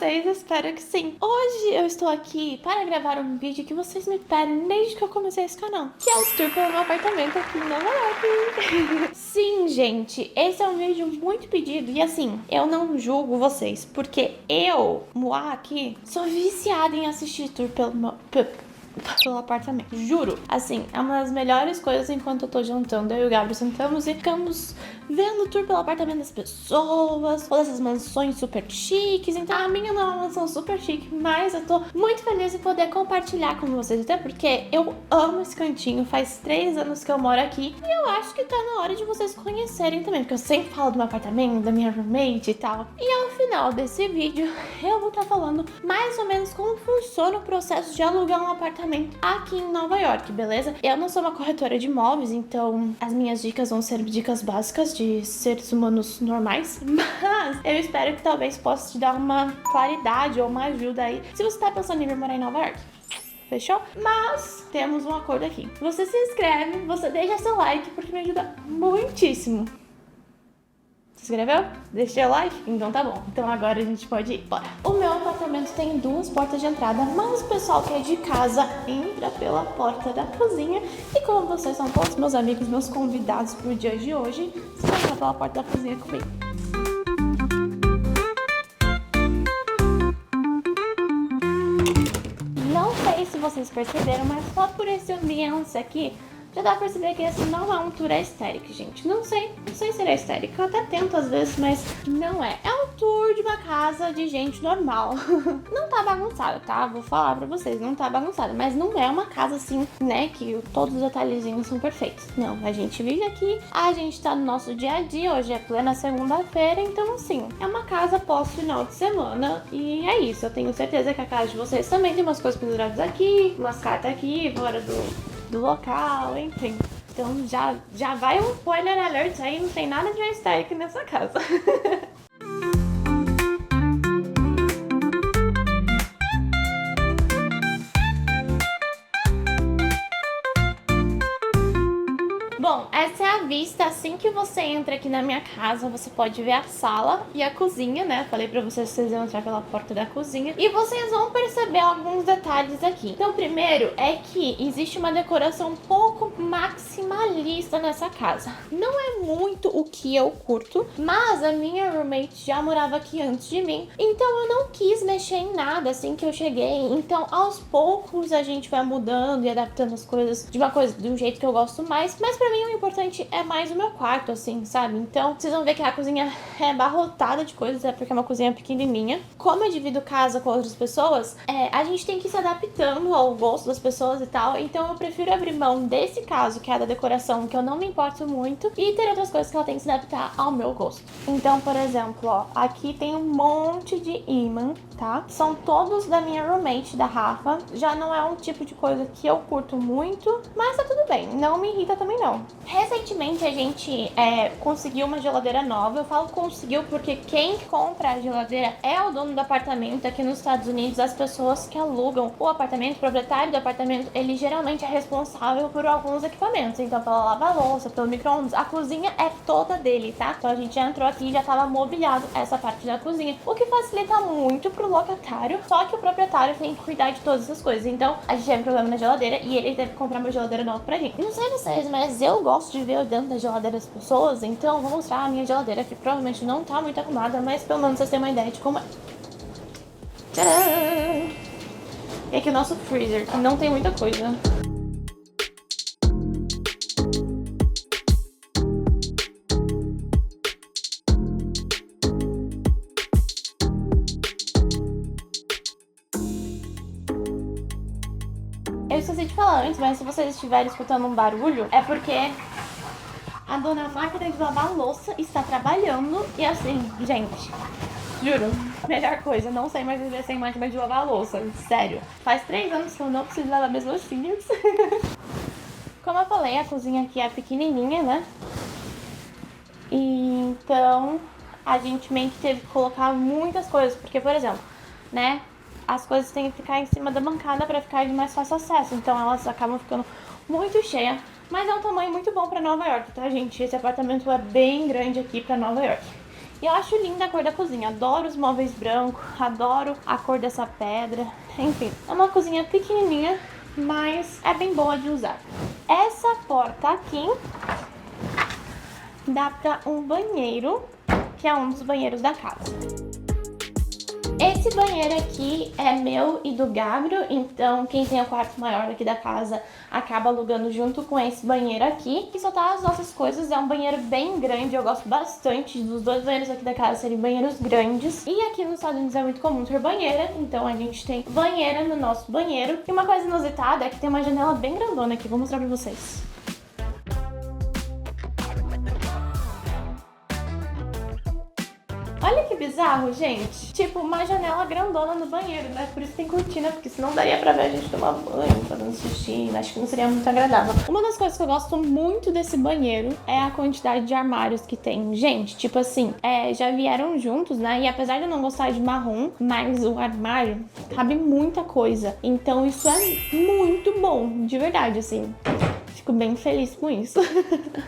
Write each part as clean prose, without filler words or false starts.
vocês? Espero que sim. Hoje eu estou aqui para gravar um vídeo que vocês me pedem desde que eu comecei esse canal, que é o tour pelo meu apartamento aqui em Nova York. Sim, gente, esse é um vídeo muito pedido e assim, eu não julgo vocês, porque eu, Moá aqui, sou viciada em assistir tour pelo apartamento, juro. Assim, é uma das melhores coisas enquanto eu tô jantando. Eu e o Gabriel sentamos e ficamos vendo o tour pelo apartamento das pessoas, ou dessas mansões super chiques. Então, a minha não é uma mansão super chique, mas eu tô muito feliz em poder compartilhar com vocês, até porque eu amo esse cantinho. Faz 3 anos que eu moro aqui e eu acho que tá na hora de vocês conhecerem também, porque eu sempre falo do meu apartamento, da minha roommate e tal. E ao final desse vídeo, eu vou estar falando mais ou menos como funciona o processo de alugar um apartamento aqui em Nova York, beleza? Eu não sou uma corretora de imóveis, então as minhas dicas vão ser dicas básicas de seres humanos normais, mas eu espero que talvez possa te dar uma claridade ou uma ajuda aí se você tá pensando em vir morar em Nova York. Fechou? Mas temos um acordo aqui. Você se inscreve, você deixa seu like, porque me ajuda muitíssimo. Se inscreveu? Deixou o like? Então tá bom. Então agora a gente pode ir. Bora. O meu apartamento tem 2 portas de entrada, mas o pessoal que é de casa entra pela porta da cozinha. E como vocês são todos meus amigos, meus convidados pro dia de hoje, vocês vão entrar pela porta da cozinha comigo. Não sei se vocês perceberam, mas só por esse ambiente aqui, já dá pra perceber que esse não é um tour aesthetic, gente. Não sei se ele é aesthetic. Eu até tento às vezes, mas não é. É um tour de uma casa de gente normal. Não tá bagunçado, tá? Vou falar pra vocês, não tá bagunçado. Mas não é uma casa assim, né, que todos os detalhezinhos são perfeitos. Não, a gente vive aqui, a gente tá no nosso dia a dia. Hoje é plena segunda-feira, então assim, é uma casa pós-final de semana. E é isso, eu tenho certeza que a casa de vocês também tem umas coisas penduradas aqui, umas cartas aqui, fora do local, enfim. Então já vai um spoiler alert aí, não tem nada de aesthetic nessa casa. Bom, essa é a vista. Assim que você entra aqui na minha casa, você pode ver a sala e a cozinha, né? Falei pra vocês que vocês iam entrar pela porta da cozinha. E vocês vão perceber alguns detalhes aqui. Então, primeiro é que existe uma decoração um pouco maximalista nessa casa. Não é muito o que eu curto, mas a minha roommate já morava aqui antes de mim. Então, eu não quis mexer em nada assim que eu cheguei. Então, aos poucos, a gente vai mudando e adaptando as coisas de um jeito que eu gosto mais. Mas pra mim, o importante é mais o meu quarto, assim, sabe? Então, vocês vão ver que a cozinha é abarrotada de coisas, é porque é uma cozinha pequenininha. Como eu divido casa com outras pessoas, a gente tem que ir se adaptando ao gosto das pessoas e tal. Então, eu prefiro abrir mão desse caso, que é da decoração, que eu não me importo muito, e ter outras coisas que ela tem que se adaptar ao meu gosto. Então, por exemplo, ó, aqui tem um monte de imã, tá? São todos da minha roommate, da Rafa. Já não é um tipo de coisa que eu curto muito, mas tá tudo bem. Não me irrita também, não. Recentemente a gente conseguiu uma geladeira nova. Eu falo conseguiu porque quem compra a geladeira é o dono do apartamento. Aqui nos Estados Unidos, as pessoas que alugam o apartamento, o proprietário do apartamento, ele geralmente é responsável por alguns equipamentos. Então, pela lava-louça, pelo micro-ondas, a cozinha é toda dele, tá? Então a gente já entrou aqui e já tava mobiliado essa parte da cozinha, o que facilita muito pro locatário, só que o proprietário tem que cuidar de todas essas coisas. Então, a gente teve problema na geladeira e ele teve que comprar uma geladeira nova pra gente. Não sei vocês, mas eu gosto de ver dentro da geladeira das pessoas, então vou mostrar a minha geladeira, que provavelmente não tá muito arrumada, mas pelo menos vocês têm uma ideia de como é. Tcharam! E aqui o nosso freezer, que não tem muita coisa. Eu esqueci de falar antes, mas se vocês estiverem escutando um barulho, é porque a dona máquina de lavar louça está trabalhando. E assim, gente, juro, melhor coisa, não sei mais viver sem máquina de lavar louça. Sério, faz 3 anos que eu não preciso lavar minhas loucinhas. Como eu falei, a cozinha aqui é pequenininha, né? E então a gente meio que teve que colocar muitas coisas, porque, por exemplo, né, as coisas têm que ficar em cima da bancada para ficar de mais fácil acesso. Então elas acabam ficando muito cheias. Mas é um tamanho muito bom para Nova York, tá, gente? Esse apartamento é bem grande aqui para Nova York. E eu acho linda a cor da cozinha. Adoro os móveis brancos, adoro a cor dessa pedra. Enfim, é uma cozinha pequenininha, mas é bem boa de usar. Essa porta aqui dá pra um banheiro, que é um dos banheiros da casa. Esse banheiro aqui é meu e do Gabriel, então quem tem o quarto maior aqui da casa acaba alugando junto com esse banheiro aqui. Que só tá as nossas coisas, é um banheiro bem grande, eu gosto bastante dos dois banheiros aqui da casa serem banheiros grandes. E aqui nos Estados Unidos é muito comum ter banheira, então a gente tem banheira no nosso banheiro. E uma coisa inusitada é que tem uma janela bem grandona aqui, vou mostrar pra vocês. Olha que bizarro, gente. Tipo, uma janela grandona no banheiro, né? Por isso tem cortina, porque senão daria pra ver a gente tomar banho, fazendo xixi. Acho que não seria muito agradável. Uma das coisas que eu gosto muito desse banheiro é a quantidade de armários que tem. Gente, tipo assim, já vieram juntos, né? E apesar de eu não gostar de marrom, mas o armário cabe muita coisa. Então isso é muito bom, de verdade, assim. Fico bem feliz com isso.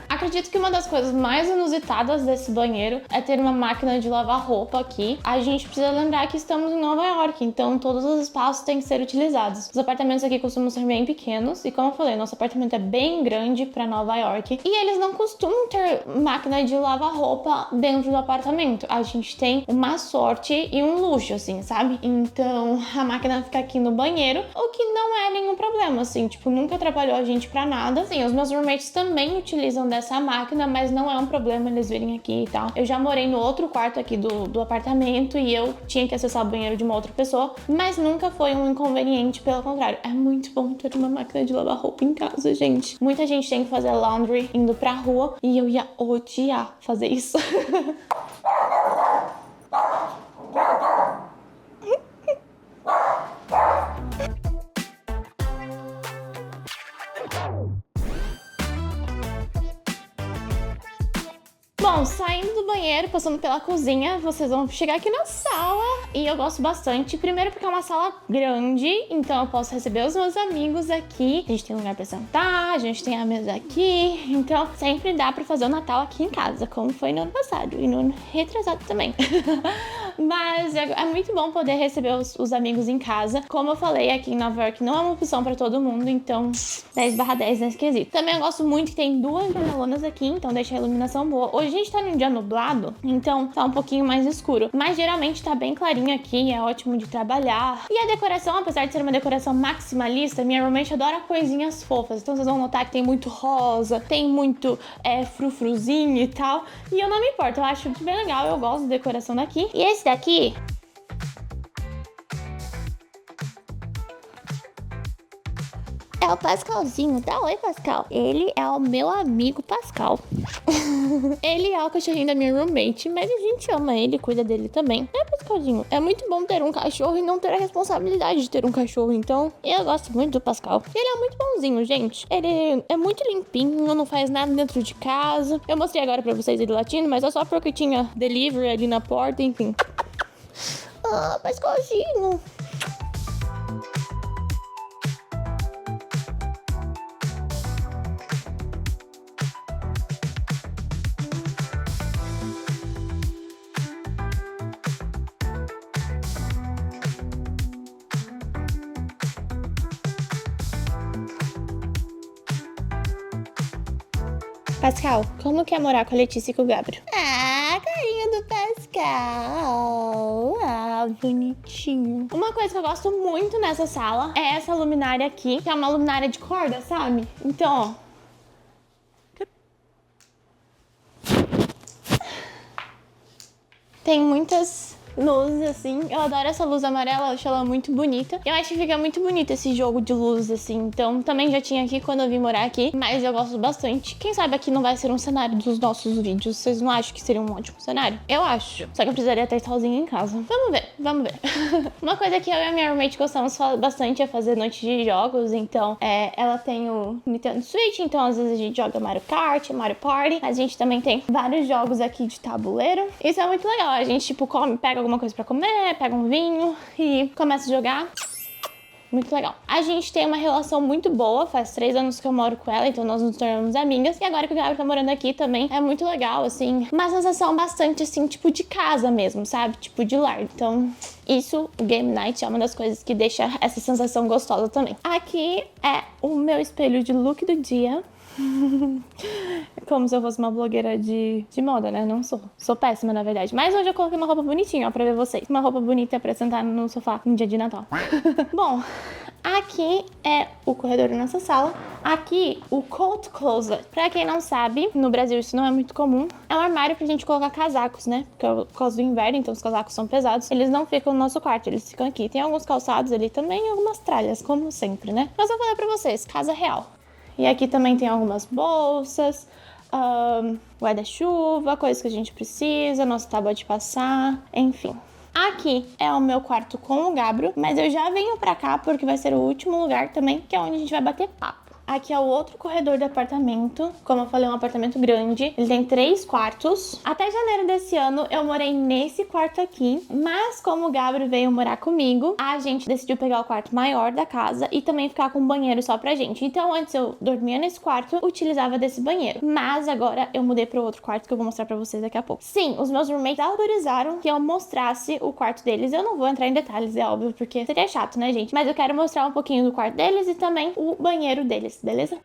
Acredito que uma das coisas mais inusitadas desse banheiro é ter uma máquina de lavar roupa aqui. A gente precisa lembrar que estamos em Nova York, então todos os espaços têm que ser utilizados. Os apartamentos aqui costumam ser bem pequenos e, como eu falei, nosso apartamento é bem grande pra Nova York e eles não costumam ter máquina de lavar roupa dentro do apartamento. A gente tem uma sorte e um luxo, assim, sabe? Então a máquina fica aqui no banheiro, o que não é nenhum problema, assim, tipo, nunca atrapalhou a gente pra nada. Sim, os meus roommates também utilizam dessa máquina, mas não é um problema eles virem aqui e tal. Eu já morei no outro quarto aqui do apartamento e eu tinha que acessar o banheiro de uma outra pessoa, mas nunca foi um inconveniente, pelo contrário. É muito bom ter uma máquina de lavar roupa em casa, gente. Muita gente tem que fazer laundry indo pra rua e eu ia odiar fazer isso. Bom, saindo do banheiro, passando pela cozinha, vocês vão chegar aqui na sala e eu gosto bastante. Primeiro porque é uma sala grande, então eu posso receber os meus amigos aqui. A gente tem lugar pra sentar, a gente tem a mesa aqui, então sempre dá pra fazer o Natal aqui em casa, como foi no ano passado e no ano retrasado também. Mas é muito bom poder receber os amigos em casa. Como eu falei, aqui em Nova York não é uma opção pra todo mundo, então 10/10 nesse quesito. Também eu gosto muito que tem duas janelonas aqui, então deixa a iluminação boa. Hoje a gente tá num dia nublado, então tá um pouquinho mais escuro. Mas geralmente tá bem clarinho aqui, é ótimo de trabalhar. E a decoração, apesar de ser uma decoração maximalista, minha roommate adora coisinhas fofas. Então vocês vão notar que tem muito rosa, tem muito frufruzinho e tal. E eu não me importo, eu acho bem legal, eu gosto da decoração daqui. E esse daqui é o Pascalzinho, tá? Oi, Pascal. Ele é o meu amigo Pascal. Ele é o cachorrinho da minha roommate, mas a gente ama ele, cuida dele também. É, Pascalzinho, é muito bom ter um cachorro e não ter a responsabilidade de ter um cachorro, então eu gosto muito do Pascal. Ele é muito bonzinho, gente. Ele é muito limpinho, não faz nada dentro de casa. Eu mostrei agora pra vocês ele latindo, mas é só porque tinha delivery ali na porta, enfim. Ah, Pascalzinho. Pascal, como que é morar com a Letícia e com o Gabriel? Ah, carinha do Pascal. Ah, bonitinho. Uma coisa que eu gosto muito nessa sala é essa luminária aqui, que é uma luminária de corda, sabe? Então, ó. Tem muitas luzes, assim. Eu adoro essa luz amarela, eu acho ela muito bonita. Eu acho que fica muito bonito esse jogo de luz, assim. Então, também já tinha aqui quando eu vim morar aqui, mas eu gosto bastante. Quem sabe aqui não vai ser um cenário dos nossos vídeos. Vocês não acham que seria um ótimo cenário? Eu acho. Só que eu precisaria ter sozinha em casa. Vamos ver, vamos ver. Uma coisa que eu e a minha roommate gostamos bastante é fazer noite de jogos. Então, ela tem o Nintendo Switch, então às vezes a gente joga Mario Kart, Mario Party. A gente também tem vários jogos aqui de tabuleiro. Isso é muito legal. A gente, tipo, pega alguma coisa pra comer, pega um vinho e começa a jogar. Muito legal. A gente tem uma relação muito boa, faz 3 anos que eu moro com ela, então nós nos tornamos amigas. E agora que o Gabriel tá morando aqui também, é muito legal, assim. Uma sensação bastante, assim, tipo de casa mesmo, sabe? Tipo de lar. Então, isso, o Game Night, é uma das coisas que deixa essa sensação gostosa também. Aqui é o meu espelho de look do dia. Como se eu fosse uma blogueira de moda, né? Não sou. Sou péssima, na verdade. Mas hoje eu coloquei uma roupa bonitinha, ó, pra ver vocês. Uma roupa bonita pra sentar no sofá no dia de Natal. Bom, aqui é o corredor da nossa sala. Aqui, o coat closet. Pra quem não sabe, no Brasil isso não é muito comum. É um armário pra gente colocar casacos, né? Por causa do inverno, então os casacos são pesados. Eles não ficam no nosso quarto, eles ficam aqui. Tem alguns calçados ali também e algumas tralhas, como sempre, né? Mas eu vou falar pra vocês, casa real. E aqui também tem algumas bolsas, guarda-chuva, coisas que a gente precisa, nossa tábua de passar, enfim. Aqui é o meu quarto com o Gabro, mas eu já venho pra cá porque vai ser o último lugar também, que é onde a gente vai bater papo. Aqui é o outro corredor do apartamento. Como eu falei, é um apartamento grande. Ele tem 3 quartos. Até janeiro desse ano, eu morei nesse quarto aqui. Mas como o Gabriel veio morar comigo, a gente decidiu pegar o quarto maior da casa e também ficar com um banheiro só pra gente. Então, antes eu dormia nesse quarto, utilizava desse banheiro. Mas agora eu mudei pro outro quarto que eu vou mostrar pra vocês daqui a pouco. Sim, os meus roommates autorizaram que eu mostrasse o quarto deles. Eu não vou entrar em detalhes, é óbvio, porque seria chato, né, gente? Mas eu quero mostrar um pouquinho do quarto deles e também o banheiro deles. Beleza?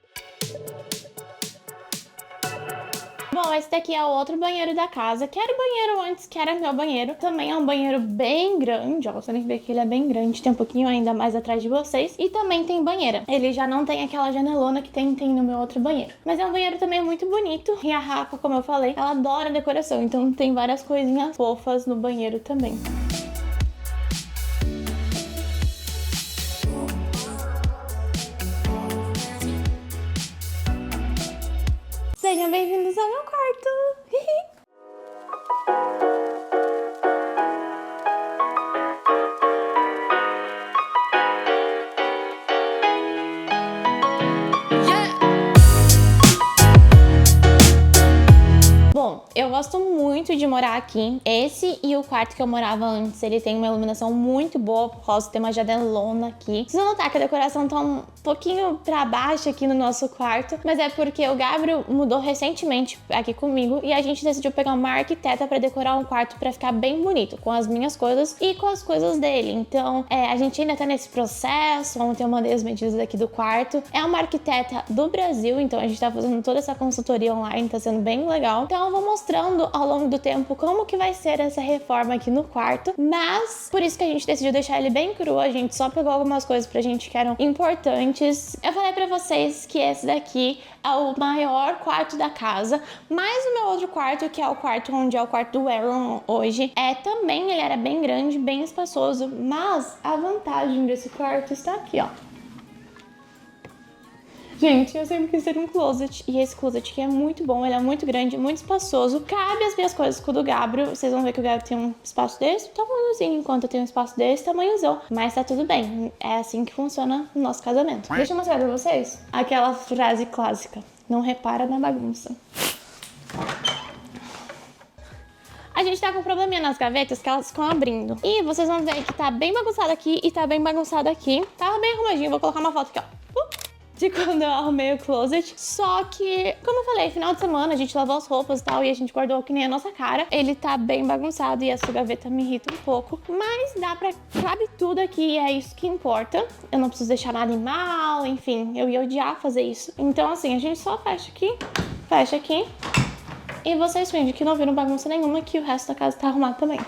Bom, esse daqui é o outro banheiro da casa, que era o banheiro antes, que era meu banheiro. Também é um banheiro bem grande, ó, você tem que ver que ele é bem grande, tem um pouquinho ainda mais atrás de vocês. E também tem banheira. Ele já não tem aquela janelona que tem no meu outro banheiro. Mas é um banheiro também muito bonito. E a Rafa, como eu falei, ela adora decoração, então tem várias coisinhas fofas no banheiro também. Sejam bem-vindos ao meu quarto! Bom, eu gosto muito de morar aqui. Esse e o quarto que eu morava antes, ele tem uma iluminação muito boa por causa de ter uma janelona aqui. Vocês vão notar que a decoração tá um pouquinho pra baixo aqui no nosso quarto, mas é porque o Gabriel mudou recentemente aqui comigo e a gente decidiu pegar uma arquiteta pra decorar um quarto pra ficar bem bonito, com as minhas coisas e com as coisas dele. Então, a gente ainda tá nesse processo. Ontem eu mandei as medidas aqui do quarto. É uma arquiteta do Brasil, então a gente tá fazendo toda essa consultoria online, tá sendo bem legal. Então eu vou mostrando ao longo do tempo como que vai ser essa reforma aqui no quarto, mas por isso que a gente decidiu deixar ele bem cru. A gente só pegou algumas coisas pra gente que eram importantes. Eu falei pra vocês que esse daqui é o maior quarto da casa, mas o meu outro quarto, que é o quarto onde é o quarto do Aaron hoje, também ele era bem grande, bem espaçoso, mas a vantagem desse quarto está aqui, ó. Gente, eu sempre quis ter um closet, e esse closet aqui é muito bom, ele é muito grande, muito espaçoso, cabe as minhas coisas com o do Gabriel. Vocês vão ver que o Gabriel tem um espaço desse tamanhozinho, enquanto eu tenho um espaço desse tamanhozão, mas tá tudo bem, é assim que funciona o nosso casamento. Deixa eu mostrar pra vocês aquela frase clássica: não repara na bagunça. A gente tá com um probleminha nas gavetas que elas ficam abrindo. E vocês vão ver que tá bem bagunçado aqui e tá bem bagunçado aqui. Tá bem arrumadinho, vou colocar uma foto aqui, ó, de quando eu arrumei o closet. Só que, como eu falei, final de semana a gente lavou as roupas e tal, e a gente guardou que nem a nossa cara. Ele tá bem bagunçado e essa gaveta me irrita um pouco, mas cabe tudo aqui e é isso que importa. Eu não preciso deixar nada em mal, enfim, eu ia odiar fazer isso. Então assim, a gente só fecha aqui, e vocês fingem que não viram bagunça nenhuma, que o resto da casa tá arrumado também.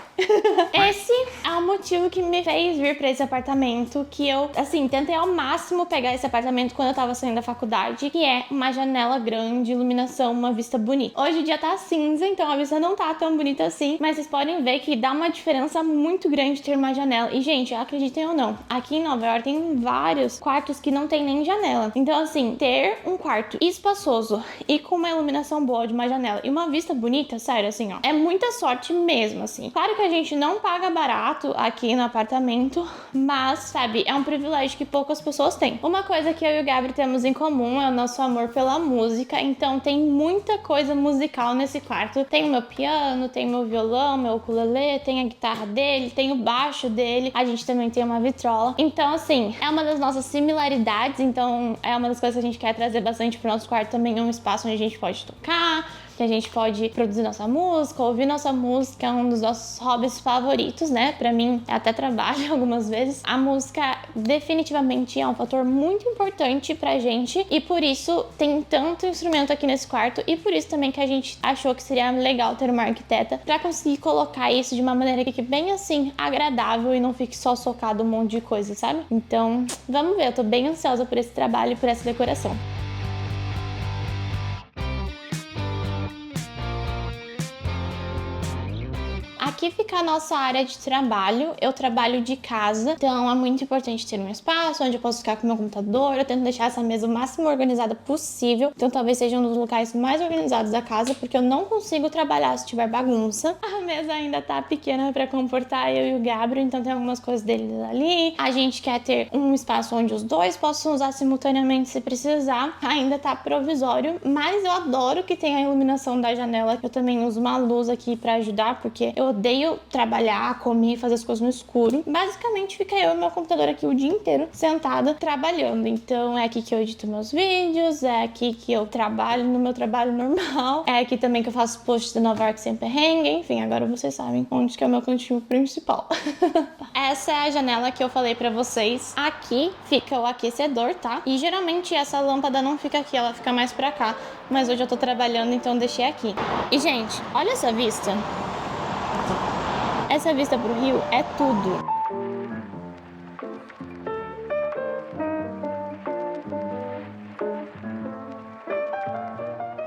Esse é o motivo que me fez vir pra esse apartamento, que eu, assim, tentei ao máximo pegar esse apartamento quando eu tava saindo da faculdade, que é uma janela grande, iluminação, uma vista bonita. Hoje o dia tá cinza, então a vista não tá tão bonita assim, mas vocês podem ver que dá uma diferença muito grande ter uma janela. E, gente, acreditem ou não, aqui em Nova York tem vários quartos que não tem nem janela. Então, assim, ter um quarto espaçoso e com uma iluminação boa de uma janela e uma vista bonita, sério, assim, ó, é muita sorte mesmo, assim. Claro que a gente não paga barato aqui no apartamento, mas, sabe, é um privilégio que poucas pessoas têm. Uma coisa que eu e o Gabriel temos em comum é o nosso amor pela música, então tem muita coisa musical nesse quarto. Tem o meu piano, tem o meu violão, meu ukulele, tem a guitarra dele, tem o baixo dele, a gente também tem uma vitrola. Então, assim, é uma das nossas similaridades, então é uma das coisas que a gente quer trazer bastante pro nosso quarto também, é um espaço onde a gente pode tocar, que a gente pode produzir nossa música, ouvir nossa música, é um dos nossos hobbies favoritos, né? Pra mim, é até trabalho algumas vezes. A música definitivamente é um fator muito importante pra gente e por isso tem tanto instrumento aqui nesse quarto e por isso também que a gente achou que seria legal ter uma arquiteta pra conseguir colocar isso de uma maneira que fique bem assim, agradável e não fique só socado um monte de coisa, sabe? Então, vamos ver, eu tô bem ansiosa por esse trabalho e por essa decoração. Aqui fica a nossa área de trabalho, eu trabalho de casa, então é muito importante ter um espaço onde eu posso ficar com o meu computador, eu tento deixar essa mesa o máximo organizada possível, então talvez seja um dos locais mais organizados da casa, porque eu não consigo trabalhar se tiver bagunça. A mesa ainda tá pequena pra comportar eu e o Gabriel, então tem algumas coisas deles ali, a gente quer ter um espaço onde os dois possam usar simultaneamente se precisar, ainda tá provisório, mas eu adoro que tem a iluminação da janela, eu também uso uma luz aqui pra ajudar, porque eu odeio trabalhar, comer, fazer as coisas no escuro. Basicamente fica eu e meu computador aqui o dia inteiro sentada trabalhando. Então é aqui que eu edito meus vídeos, é aqui que eu trabalho no meu trabalho normal, é aqui também que eu faço posts de Nova York sem perrengue, enfim, agora vocês sabem onde que é o meu cantinho principal. Essa é a janela que eu falei pra vocês. Aqui fica o aquecedor, tá? E geralmente essa lâmpada não fica aqui, ela fica mais pra cá. Mas hoje eu tô trabalhando, então deixei aqui. E gente, olha essa vista. Essa vista pro rio é tudo.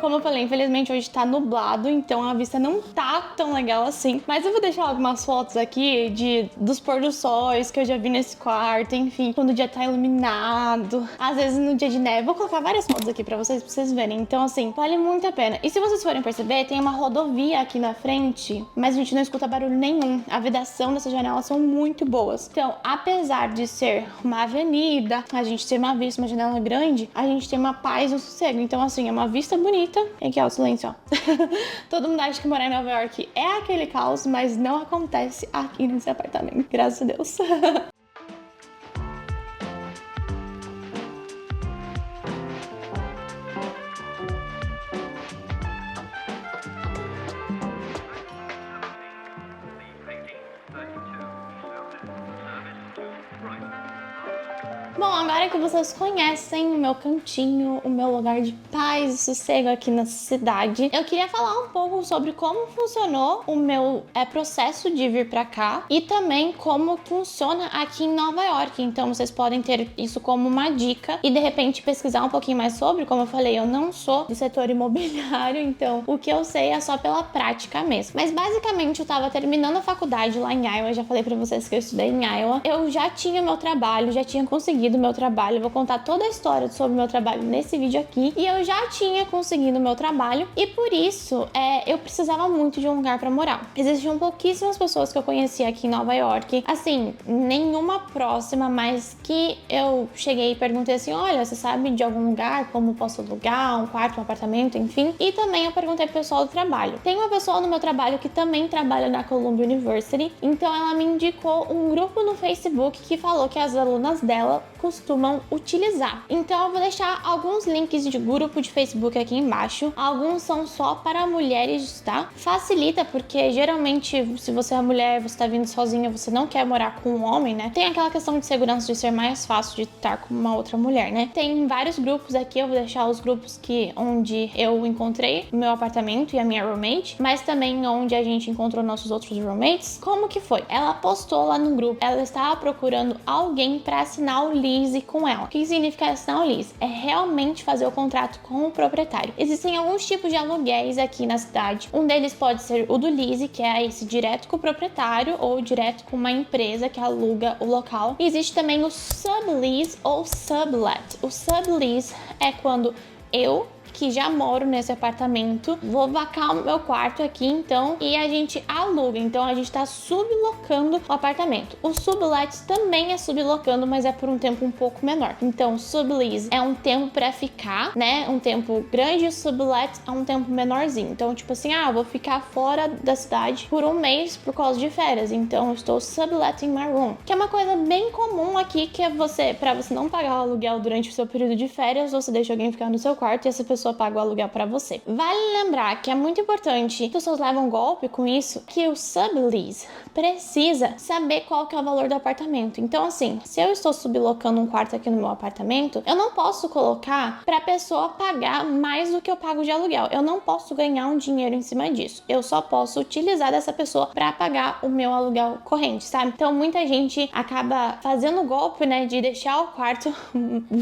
Como eu falei, infelizmente hoje tá nublado, então a vista não tá tão legal assim. Mas eu vou deixar algumas fotos aqui dos pôr do sóis que eu já vi nesse quarto, enfim, quando o dia tá iluminado, às vezes no dia de neve. Vou colocar várias fotos aqui pra vocês verem. Então, assim, vale muito a pena. E se vocês forem perceber, tem uma rodovia aqui na frente, mas a gente não escuta barulho nenhum. A vedação dessas janelas são muito boas. Então, apesar de ser uma avenida, a gente ter uma vista, uma janela grande, a gente tem uma paz e um sossego. Então, assim, é uma vista bonita. E aqui, ó, o silêncio, ó. Todo mundo acha que morar em Nova York é aquele caos, mas não acontece aqui nesse apartamento, graças a Deus. Bom, agora que vocês conhecem o meu cantinho, o meu lugar de paz e sossego aqui na cidade, eu queria falar um pouco sobre como funcionou o meu processo de vir pra cá e também como funciona aqui em Nova York. Então vocês podem ter isso como uma dica e de repente pesquisar um pouquinho mais sobre. Como eu falei, eu não sou do setor imobiliário, então o que eu sei é só pela prática mesmo. Mas basicamente eu tava terminando a faculdade lá em Iowa, já falei pra vocês que eu estudei em Iowa. Eu já tinha meu trabalho, já tinha conseguido meu trabalho, eu vou contar toda a história sobre o meu trabalho nesse vídeo aqui, e eu já tinha conseguido meu trabalho e por isso eu precisava muito de um lugar pra morar. Existiam pouquíssimas pessoas que eu conhecia aqui em Nova York, assim, nenhuma próxima, mas que eu cheguei e perguntei assim, olha, você sabe de algum lugar, como posso alugar, um quarto, um apartamento, enfim, e também eu perguntei pro pessoal do trabalho. Tem uma pessoa no meu trabalho que também trabalha na Columbia University, então ela me indicou um grupo no Facebook que falou que as alunas dela costumam utilizar. Então eu vou deixar alguns links de grupo de Facebook aqui embaixo. Alguns são só para mulheres, tá? Facilita porque geralmente se você é mulher, você tá vindo sozinha, você não quer morar com um homem, né? Tem aquela questão de segurança de ser mais fácil de estar com uma outra mulher, né? Tem vários grupos aqui, eu vou deixar os grupos onde eu encontrei o meu apartamento e a minha roommate, mas também onde a gente encontrou nossos outros roommates. Como que foi? Ela postou lá no grupo, ela estava procurando alguém para assinar o lease com ela. O que significa assinar o lease? É realmente fazer o contrato com o proprietário. Existem alguns tipos de aluguéis aqui na cidade. Um deles pode ser o do lease, que é esse direto com o proprietário ou direto com uma empresa que aluga o local. E existe também o sublease ou sublet. O sublease é quando eu, que já moro nesse apartamento, vou vacar o meu quarto aqui, então, e a gente aluga. Então, a gente tá sublocando o apartamento. O sublet também é sublocando, mas é por um tempo um pouco menor. Então, sublease é um tempo pra ficar, né? Um tempo grande, e sublet é um tempo menorzinho. Então, tipo assim, vou ficar fora da cidade por um mês por causa de férias. Então, eu estou subletting my room. Que é uma coisa bem comum aqui, que é pra você não pagar o aluguel durante o seu período de férias, você deixa alguém ficar no seu quarto e essa pessoa paga o aluguel pra você. Vale lembrar que é muito importante, as pessoas levam golpe com isso, que o sublease precisa saber qual que é o valor do apartamento. Então, assim, se eu estou sublocando um quarto aqui no meu apartamento, eu não posso colocar pra pessoa pagar mais do que eu pago de aluguel. Eu não posso ganhar um dinheiro em cima disso. Eu só posso utilizar dessa pessoa pra pagar o meu aluguel corrente, sabe? Então, muita gente acaba fazendo o golpe, né, de deixar o quarto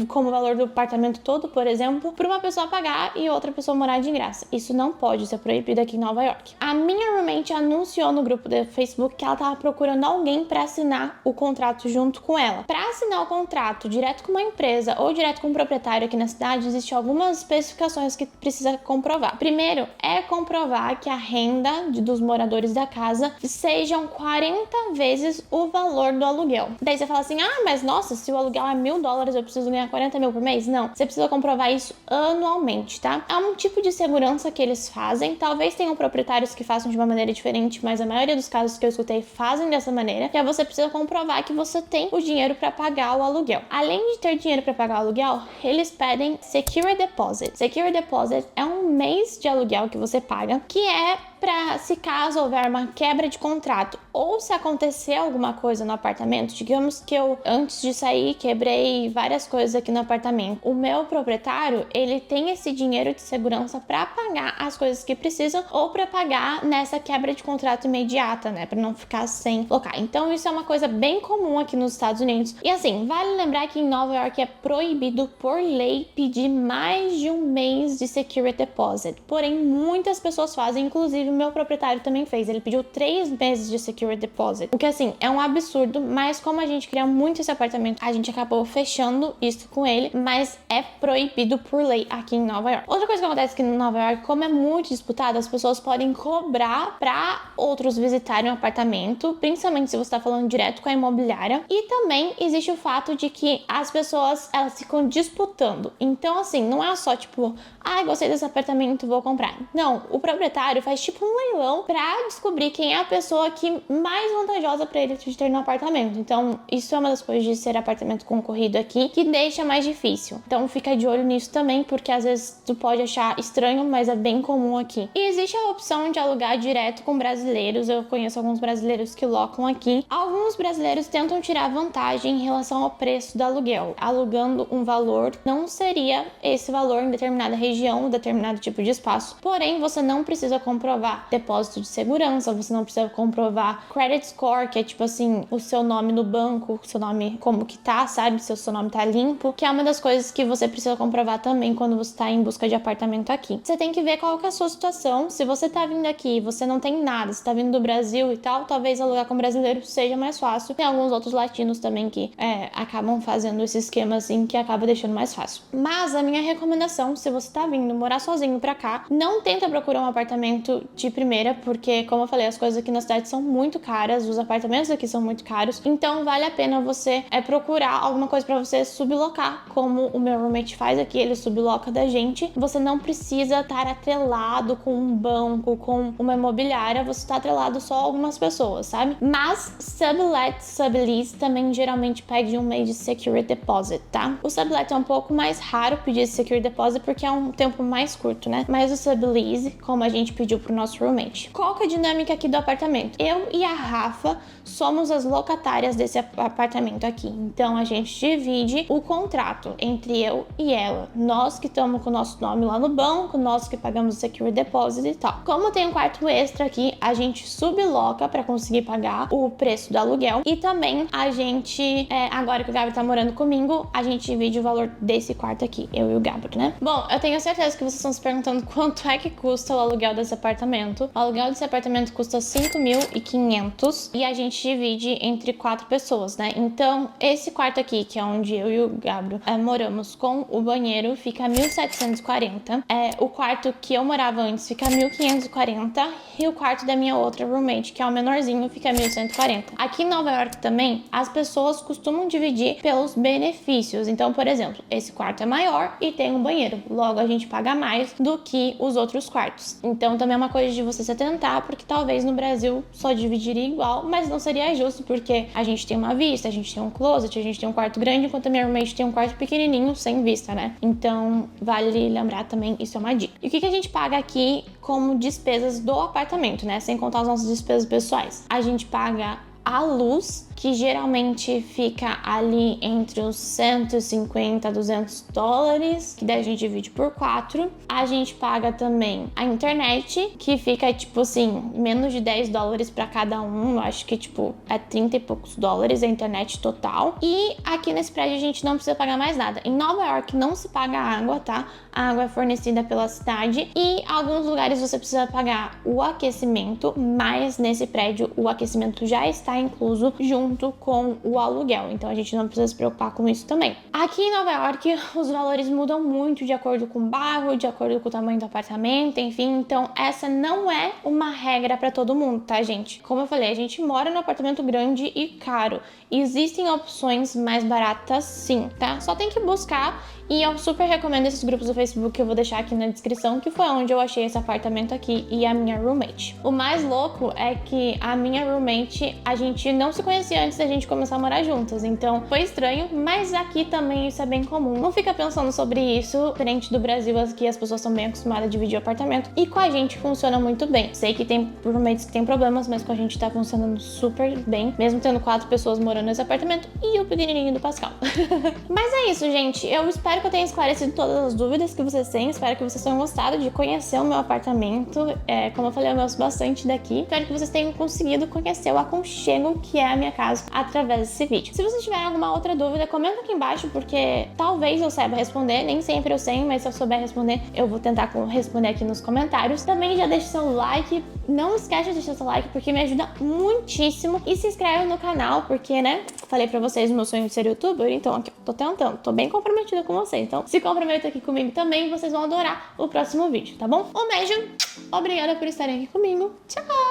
como o valor do apartamento todo, por exemplo, pra uma pessoa pagar e outra pessoa morar de graça. Isso não pode ser proibido aqui em Nova York. A minha roommate anunciou no grupo do Facebook que ela tava procurando alguém pra assinar o contrato junto com ela. Pra assinar o contrato direto com uma empresa ou direto com um proprietário aqui na cidade, existem algumas especificações que precisa comprovar. Primeiro, é comprovar que a renda dos moradores da casa sejam 40 vezes o valor do aluguel. Daí você fala assim, mas nossa, se o aluguel é $1.000, eu preciso ganhar 40 mil por mês? Não, você precisa comprovar isso anualmente, tá? É um tipo de segurança que eles fazem. Talvez tenham proprietários que façam de uma maneira diferente, mas a maioria dos casos que eu escutei fazem dessa maneira, que é você precisa comprovar que você tem o dinheiro para pagar o aluguel. Além de ter dinheiro para pagar o aluguel, eles pedem Secure Deposit. Secure Deposit é um mês de aluguel que você paga, que é para, se caso houver uma quebra de contrato ou se acontecer alguma coisa no apartamento, digamos que eu, antes de sair, quebrei várias coisas aqui no apartamento. O meu proprietário, ele tem esse dinheiro de segurança para pagar as coisas que precisam ou para pagar nessa quebra de contrato imediata, né, para não ficar sem locar. Então, isso é uma coisa bem comum aqui nos Estados Unidos. E assim, vale lembrar que em Nova York é proibido por lei pedir mais de um mês de Secure Deposit. Porém, muitas pessoas fazem, inclusive o meu proprietário também fez. Ele pediu 3 meses de Secure Deposit. O que, assim, é um absurdo, mas como a gente queria muito esse apartamento, a gente acabou fechando isso com ele, mas é proibido por lei aqui em Nova York. Outra coisa que acontece aqui em Nova York, como é muito disputado, as pessoas podem cobrar pra outros visitarem o apartamento, principalmente se você tá falando direto com a imobiliária. E também existe o fato de que as pessoas, elas ficam disputando. Então, assim, não é só tipo, gostei desse apartamento, vou comprar. Não, o proprietário faz tipo um leilão pra descobrir quem é a pessoa que mais vantajosa pra ele de ter no apartamento. Então, isso é uma das coisas de ser apartamento concorrido aqui, que deixa mais difícil. Então, fica de olho nisso também, porque às vezes tu pode achar estranho, mas é bem comum aqui. E existe a opção de alugar direto com brasileiros. Eu conheço alguns brasileiros que locam aqui. Alguns brasileiros tentam tirar vantagem em relação ao preço do aluguel. Alugando um valor, não seria esse valor em determinada região, determinado tipo de espaço. Porém, você não precisa comprovar depósito de segurança, você não precisa comprovar credit score, que é tipo assim, o seu nome no banco, o seu nome como que tá, sabe? Se o seu nome tá limpo, que é uma das coisas que você precisa comprovar também quando você tá em busca de apartamento aqui. Você tem que ver qual que é a sua situação. Se você tá vindo aqui e você não tem nada, você tá vindo do Brasil e tal, talvez alugar com brasileiro seja mais fácil. Tem alguns outros latinos também que acabam fazendo esse esquema assim, que acaba deixando mais fácil. Mas a minha recomendação, se você tá vindo morar sozinho pra cá, não tenta procurar um apartamento de primeira, porque, como eu falei, as coisas aqui na cidade são muito caras, os apartamentos aqui são muito caros, então vale a pena você procurar alguma coisa pra você sublocar, como o meu roommate faz aqui, ele subloca da gente. Você não precisa estar atrelado com um banco, com uma imobiliária, você tá atrelado só a algumas pessoas, sabe? Mas sublet, sublease também geralmente pede um mês de Secure Deposit, tá? O sublet é um pouco mais raro pedir esse Secure Deposit porque é um tempo mais curto, né? Mas o sublease, como a gente pediu pro nosso roommate. Qual que é a dinâmica aqui do apartamento? Eu e a Rafa somos as locatárias desse apartamento aqui. Então a gente divide o contrato entre eu e ela. Nós que estamos com o nosso nome lá no banco, nós que pagamos o Secure Deposit e tal. Como tem um quarto extra aqui, a gente subloca para conseguir pagar o preço do aluguel. E também a gente, agora que o Gabriel tá morando comigo, a gente divide o valor desse quarto aqui, eu e o Gabriel, né? Bom, eu tenho certeza que vocês estão se perguntando quanto é que custa o aluguel desse apartamento. apartamento. O aluguel desse apartamento custa 5.500 e a gente divide entre 4 pessoas, né? Então, esse quarto aqui, que é onde eu e o Gabriel moramos com o banheiro, fica 1.740. O quarto que eu morava antes fica 1.540 e o quarto da minha outra roommate, que é o menorzinho, fica 1.140. Aqui em Nova York também, as pessoas costumam dividir pelos benefícios. Então, por exemplo, esse quarto é maior e tem um banheiro. Logo, a gente paga mais do que os outros quartos. Então, também é uma coisa de você se atentar, porque talvez no Brasil só dividiria igual, mas não seria justo, porque a gente tem uma vista, a gente tem um closet, a gente tem um quarto grande, enquanto a minha roommate tem um quarto pequenininho, sem vista, né? Então, vale lembrar também, isso é uma dica. E o que a gente paga aqui como despesas do apartamento, né? Sem contar as nossas despesas pessoais. A gente paga a luz, que geralmente fica ali entre os 150 a 200 dólares, que daí a gente divide por 4. A gente paga também a internet, que fica, tipo assim, menos de 10 dólares para cada um. Eu acho que, tipo, é 30 e poucos dólares a internet total. E aqui nesse prédio a gente não precisa pagar mais nada. Em Nova York não se paga água, tá? A água é fornecida pela cidade e em alguns lugares você precisa pagar o aquecimento, mas nesse prédio o aquecimento já está incluso junto com o aluguel, então a gente não precisa se preocupar com isso também. Aqui em Nova York, os valores mudam muito de acordo com o bairro, de acordo com o tamanho do apartamento, enfim, então essa não é uma regra para todo mundo, tá, gente? Como eu falei, a gente mora num apartamento grande e caro. Existem opções mais baratas, sim, tá? Só tem que buscar. E eu super recomendo esses grupos do Facebook que eu vou deixar aqui na descrição, que foi onde eu achei esse apartamento aqui e a minha roommate. O mais louco é que a minha roommate, a gente não se conhecia antes da gente começar a morar juntas, então foi estranho, mas aqui também isso é bem comum. Não fica pensando sobre isso, diferente do Brasil, aqui as pessoas são bem acostumadas a dividir o apartamento e com a gente funciona muito bem. Sei que tem roommates que tem problemas, mas com a gente tá funcionando super bem, mesmo tendo 4 pessoas morando nesse apartamento e o pequenininho do Pascal. Mas é isso, gente. Eu espero que eu tenha esclarecido todas as dúvidas que vocês têm. Espero que vocês tenham gostado de conhecer o meu apartamento. Como eu falei, eu gosto bastante daqui. Espero que vocês tenham conseguido conhecer o aconchego que é a minha casa através desse vídeo. Se vocês tiverem alguma outra dúvida, comenta aqui embaixo, porque talvez eu saiba responder. Nem sempre eu sei, mas se eu souber responder, eu vou tentar responder aqui nos comentários. Também já deixa seu like. Não esquece de deixar seu like, porque me ajuda muitíssimo. E se inscreve no canal, porque, né, falei pra vocês o meu sonho de ser youtuber, então aqui, tô tentando, tô bem comprometida com vocês. Então se comprometa aqui comigo também, vocês vão adorar o próximo vídeo, tá bom? Um beijo, obrigada por estarem aqui comigo, tchau!